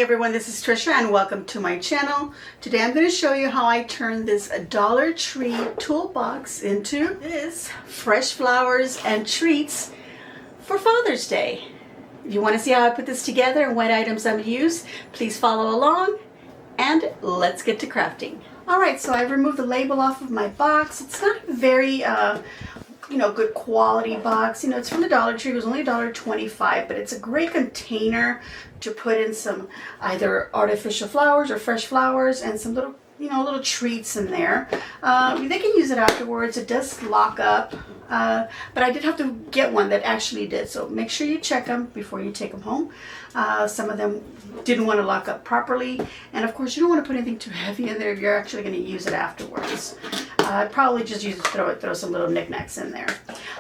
everyone, this is Tricia and welcome to my channel. Today I'm going to show you how I turn this Dollar Tree toolbox into this fresh flowers and treats for Father's Day. If you want to see how I put this together and what items I'm going to use, please follow along and let's get to crafting. Alright, so I've removed the label off of my box. It's not very good quality box. It's from the Dollar Tree. It was only $1.25, but it's a great container to put in some either artificial flowers or fresh flowers and some little treats in there. They can use it afterwards. It does lock up, but I did have to get one that actually did. So make sure you check them before you take them home. Some of them didn't want to lock up properly, and of course you don't want to put anything too heavy in there if you're actually going to use it afterwards. I'd probably just throw some little knickknacks in there.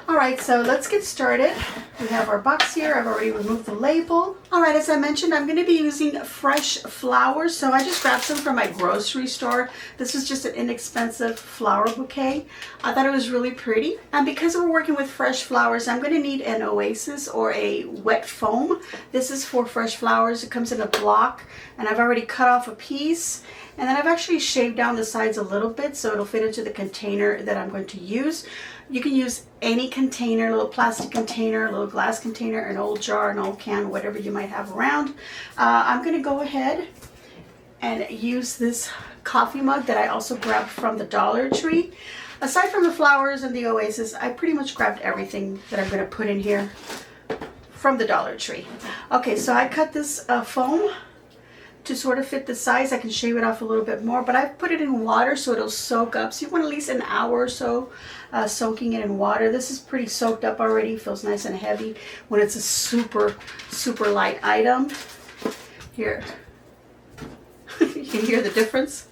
Alright, so let's get started. We have our box here. I've already removed the label. Alright, as I mentioned, I'm going to be using fresh flowers. So I just grabbed some from my grocery store. This is just an inexpensive flower bouquet. I thought it was really pretty. And because we're working with fresh flowers, I'm going to need an oasis or a wet foam. This is for fresh flowers. It comes in a block, and I've already cut off a piece. And then I've actually shaved down the sides a little bit so it'll fit into the container that I'm going to use. You can use any container, a little plastic container, a little glass container, an old jar, an old can, whatever you might have around. I'm going to go ahead and use this coffee mug that I also grabbed from the Dollar Tree. Aside from the flowers and the oasis, I pretty much grabbed everything that I'm going to put in here from the Dollar Tree. Okay, so I cut this foam to sort of fit the size. I can shave it off a little bit more, but I've put it in water so it'll soak up. So you want at least an hour or so soaking it in water. This is pretty soaked up already. Feels nice and heavy when it's a super light item. Here, you can hear the difference.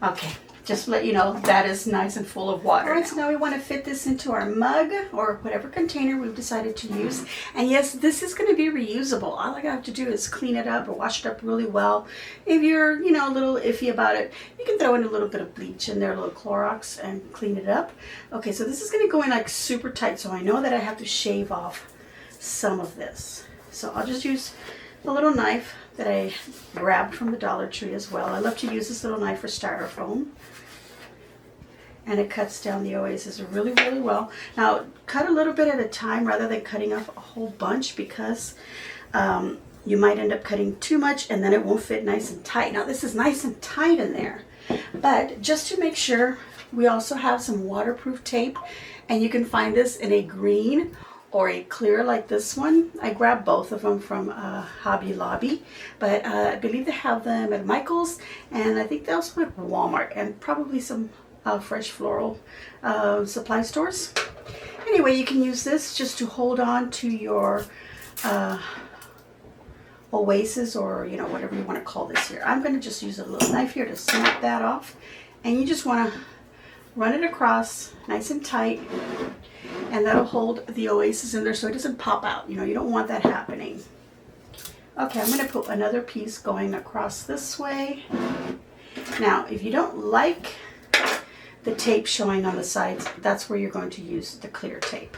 Okay, just to let you know, that is nice and full of water. Alright, so now we want to fit this into our mug or whatever container we've decided to use. And yes, this is going to be reusable. All I have to do is clean it up or wash it up really well. If you're, a little iffy about it, you can throw in a little bit of bleach in there, a little Clorox, and clean it up. Okay, so this is going to go in like super tight, so I know that I have to shave off some of this. So I'll just use a little knife that I grabbed from the Dollar Tree as well. I love to use this little knife for styrofoam. And it cuts down the oasis really well. Now, cut a little bit at a time rather than cutting off a whole bunch, because you might end up cutting too much and then it won't fit nice and tight. Now, this is nice and tight in there, but just to make sure, we also have some waterproof tape, and you can find this in a green or a clear like this one. I grabbed both of them from Hobby Lobby, but I believe they have them at Michael's, and I think they also have Walmart, and probably some fresh floral supply stores. Anyway, you can use this just to hold on to your oasis, or whatever you want to call this here. I'm going to just use a little knife here to snap that off, and you just want to run it across nice and tight, and that'll hold the oasis in there so it doesn't pop out. You don't want that happening. Okay, I'm going to put another piece going across this way. Now, if you don't like the tape showing on the sides, that's where you're going to use the clear tape.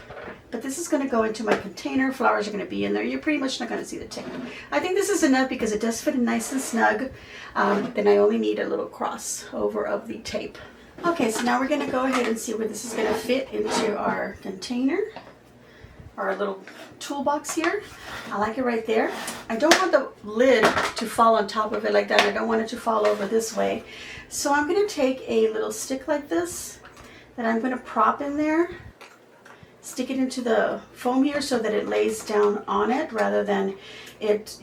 But this is going to go into my container. Flowers are going to be in there. You're pretty much not going to see the tape. I think this is enough because it does fit in nice and snug. Then I only need a little crossover of the tape. Okay, so now we're going to go ahead and see where this is going to fit into our container, our little toolbox here. I like it right there. I don't want the lid to fall on top of it like that. I don't want it to fall over this way. So I'm going to take a little stick like this that I'm going to prop in there, stick it into the foam here so that it lays down on it rather than it,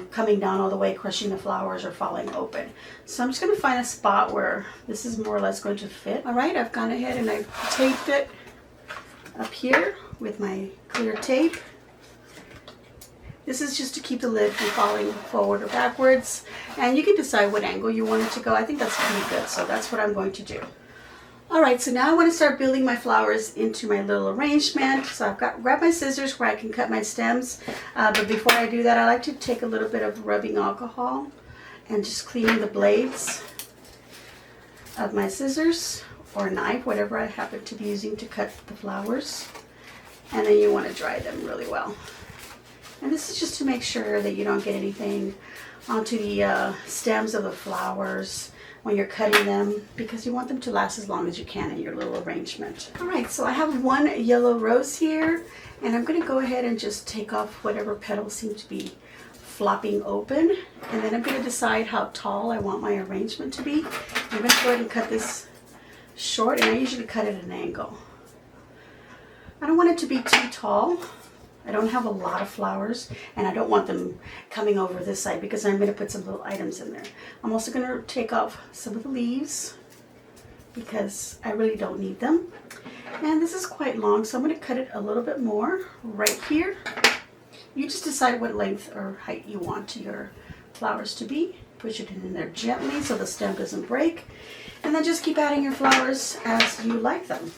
coming down all the way, crushing the flowers or falling open. So I'm just going to find a spot where this is more or less going to fit. All right, I've gone ahead and I've taped it up here with my clear tape. This is just to keep the lid from falling forward or backwards, and you can decide what angle you want it to go. I think that's pretty good, so that's what I'm going to do. Alright, so now I want to start building my flowers into my little arrangement. So I've grabbed my scissors where I can cut my stems, but before I do that, I like to take a little bit of rubbing alcohol and just clean the blades of my scissors or knife, whatever I happen to be using to cut the flowers. And then you want to dry them really well. And this is just to make sure that you don't get anything onto the stems of the flowers when you're cutting them, because you want them to last as long as you can in your little arrangement. All right, so I have one yellow rose here, and I'm going to go ahead and just take off whatever petals seem to be flopping open, and then I'm going to decide how tall I want my arrangement to be. I'm going to go ahead and cut this short, and I usually cut it at an angle. I don't want it to be too tall. I don't have a lot of flowers, and I don't want them coming over this side because I'm going to put some little items in there. I'm also going to take off some of the leaves because I really don't need them. And this is quite long, so I'm going to cut it a little bit more right here. You just decide what length or height you want your flowers to be. Push it in there gently so the stem doesn't break. And then just keep adding your flowers as you like them.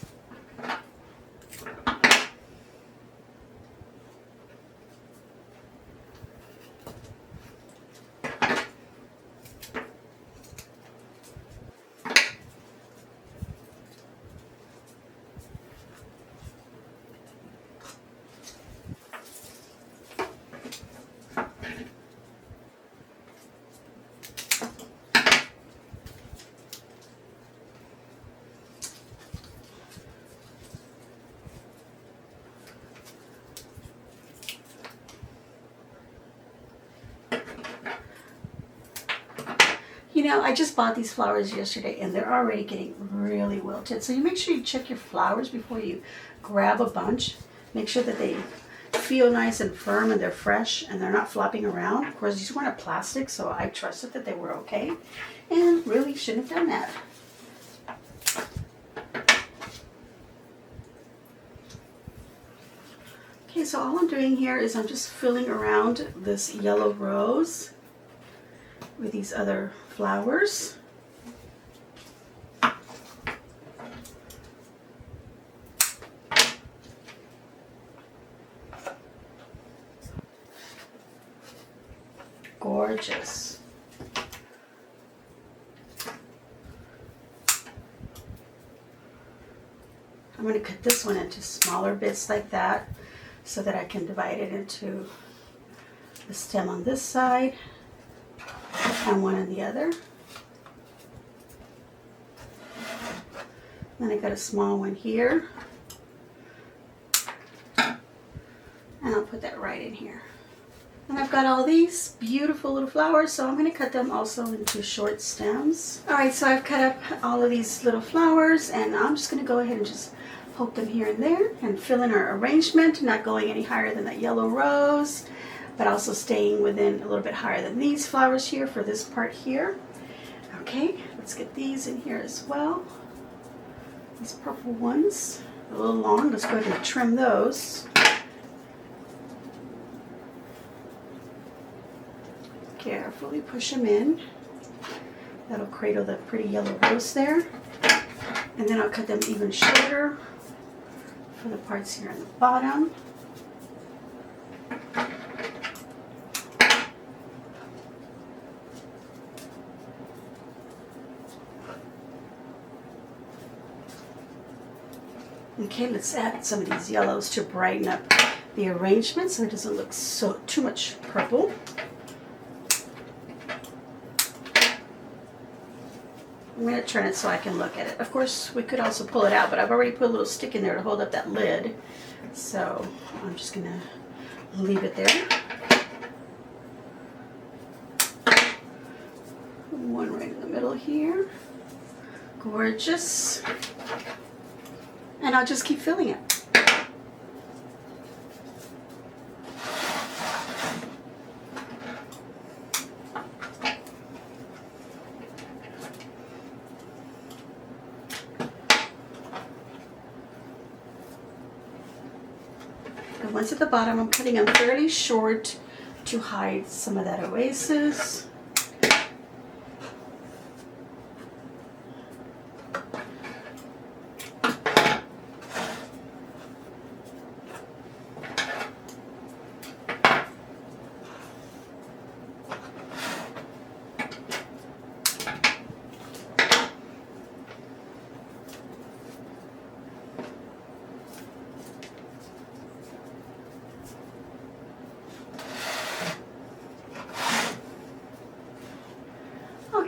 You know, I just bought these flowers yesterday and they're already getting really wilted. So you make sure you check your flowers before you grab a bunch. Make sure that they feel nice and firm and they're fresh and they're not flopping around. Of course, these weren't a plastic, so I trusted that they were okay. And really shouldn't have done that. Okay, so all I'm doing here is I'm just filling around this yellow rose with these other flowers. Gorgeous. I'm going to cut this one into smaller bits like that so that I can divide it into the stem on this side and one on the other. Then I got a small one here, and I'll put that right in here. And I've got all these beautiful little flowers, so I'm going to cut them also into short stems. All right, so I've cut up all of these little flowers, and I'm just going to go ahead and just poke them here and there and fill in our arrangement, not going any higher than that yellow rose, but also staying within a little bit higher than these flowers here for this part here. Okay, let's get these in here as well. These purple ones, a little long. Let's go ahead and trim those. Carefully push them in. That'll cradle the pretty yellow rose there. And then I'll cut them even shorter for the parts here on the bottom. Okay, let's add some of these yellows to brighten up the arrangement so it doesn't look too much purple. I'm going to turn it so I can look at it. Of course, we could also pull it out, but I've already put a little stick in there to hold up that lid. So I'm just going to leave it there. One right in the middle here. Gorgeous. And I'll just keep filling it. And once at the bottom, I'm cutting them fairly short to hide some of that oasis.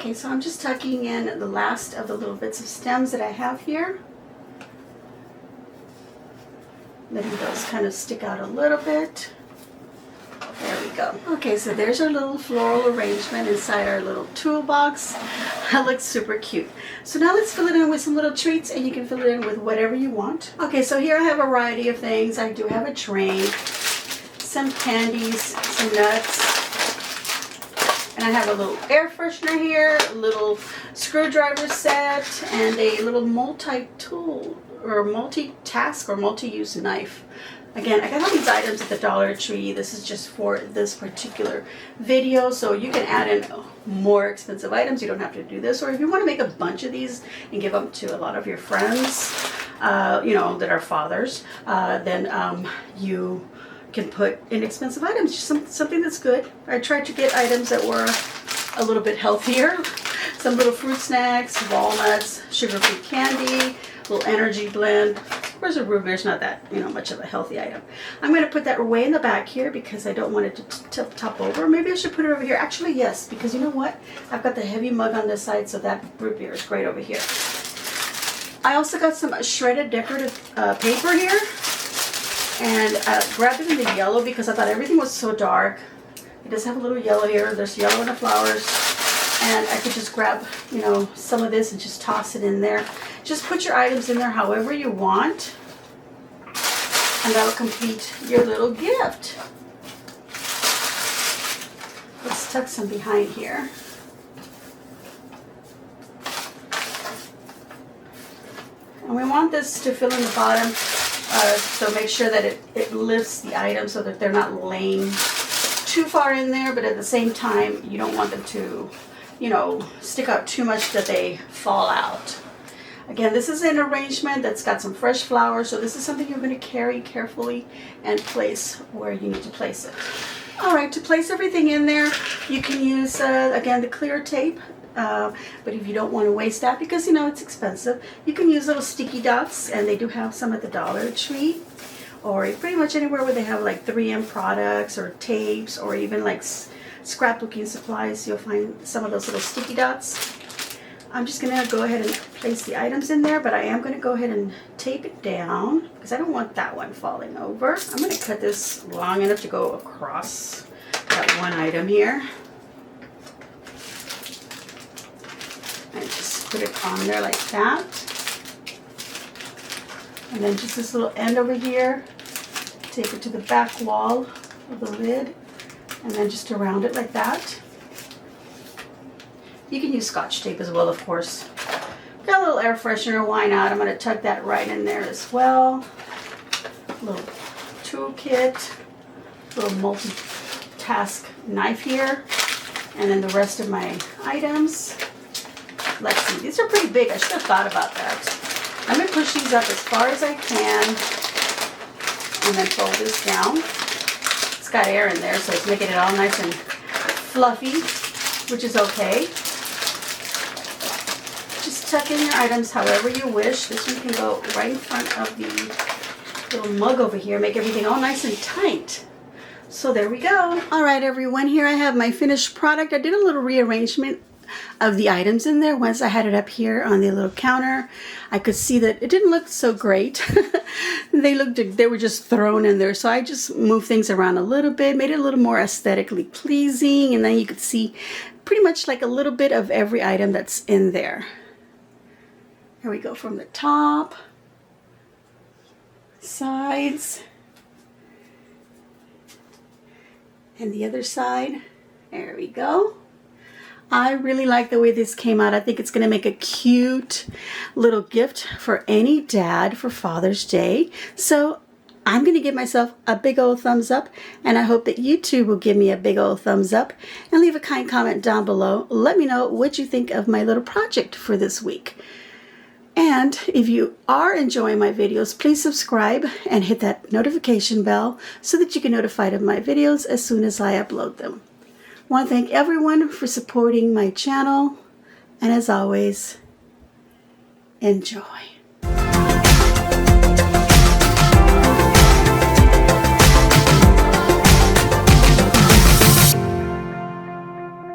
Okay, so I'm just tucking in the last of the little bits of stems that I have here. Letting those kind of stick out a little bit. There we go. Okay, so there's our little floral arrangement inside our little toolbox. That looks super cute. So now let's fill it in with some little treats, and you can fill it in with whatever you want. Okay, so here I have a variety of things. I do have a drink, some candies, some nuts, and I have a little air freshener here, a little screwdriver set, and a little multi-tool or multi-task or multi-use knife. Again, I got all these items at the Dollar Tree. This is just for this particular video, so you can add in more expensive items. You don't have to do this. Or if you want to make a bunch of these and give them to a lot of your friends, you know, that are fathers, then you can put inexpensive items, just something that's good. I tried to get items that were a little bit healthier. Some little fruit snacks, walnuts, sugar-free candy, little energy blend. Where's a root beer? It's not that, you know, much of a healthy item. I'm going to put that way in the back here because I don't want it to top over. Maybe I should put it over here. Actually, yes, because you know what? I've got the heavy mug on this side, so that root beer is great over here. I also got some shredded decorative paper here, and I grabbed it in the yellow because I thought everything was so dark. It does have a little yellow here. There's yellow in the flowers. And I could just grab, you know, some of this and just toss it in there. Just put your items in there however you want. And that'll complete your little gift. Let's tuck some behind here. And we want this to fill in the bottom. So make sure that it lifts the items so that they're not laying too far in there. But at the same time, you don't want them to, you know, stick out too much that they fall out. Again, this is an arrangement that's got some fresh flowers, so this is something you're going to carry carefully and place where you need to place it. All right, to place everything in there, you can use, again, the clear tape, but if you don't want to waste that, because, you know, it's expensive, you can use little sticky dots, and they do have some at the Dollar Tree, or pretty much anywhere where they have like 3M products or tapes, or even like scrapbooking supplies. You'll find some of those little sticky dots. I'm just going to go ahead and place the items in there, but I am going to go ahead and tape it down because I don't want that one falling over. I'm going to cut this long enough to go across that one item here. And just put it on there like that. And then just this little end over here, tape it to the back wall of the lid. And then just around it like that. You can use Scotch tape as well, of course. Got a little air freshener, why not? I'm going to tuck that right in there as well. A little toolkit, little multi-task knife here. And then the rest of my items. Let's see, these are pretty big. I should have thought about that. I'm going to push these up as far as I can. And then fold this down. It's got air in there, so it's making it all nice and fluffy, which is okay. Just tuck in your items however you wish. This one can go right in front of the little mug over here. Make everything all nice and tight. So there we go. All right, everyone, here I have my finished product. I did a little rearrangement of the items in there. Once I had it up here on the little counter, I could see that it didn't look so great. They were just thrown in there. So I just moved things around a little bit, made it a little more aesthetically pleasing, and then you could see pretty much like a little bit of every item that's in there. Here we go, from the top, sides, and the other side. There we go. I really like the way this came out. I think it's going to make a cute little gift for any dad for Father's Day. So I'm going to give myself a big old thumbs up, and I hope that you too will give me a big old thumbs up and leave a kind comment down below. Let me know what you think of my little project for this week. And if you are enjoying my videos, please subscribe and hit that notification bell so that you get notified of my videos as soon as I upload them. I want to thank everyone for supporting my channel, and as always, enjoy.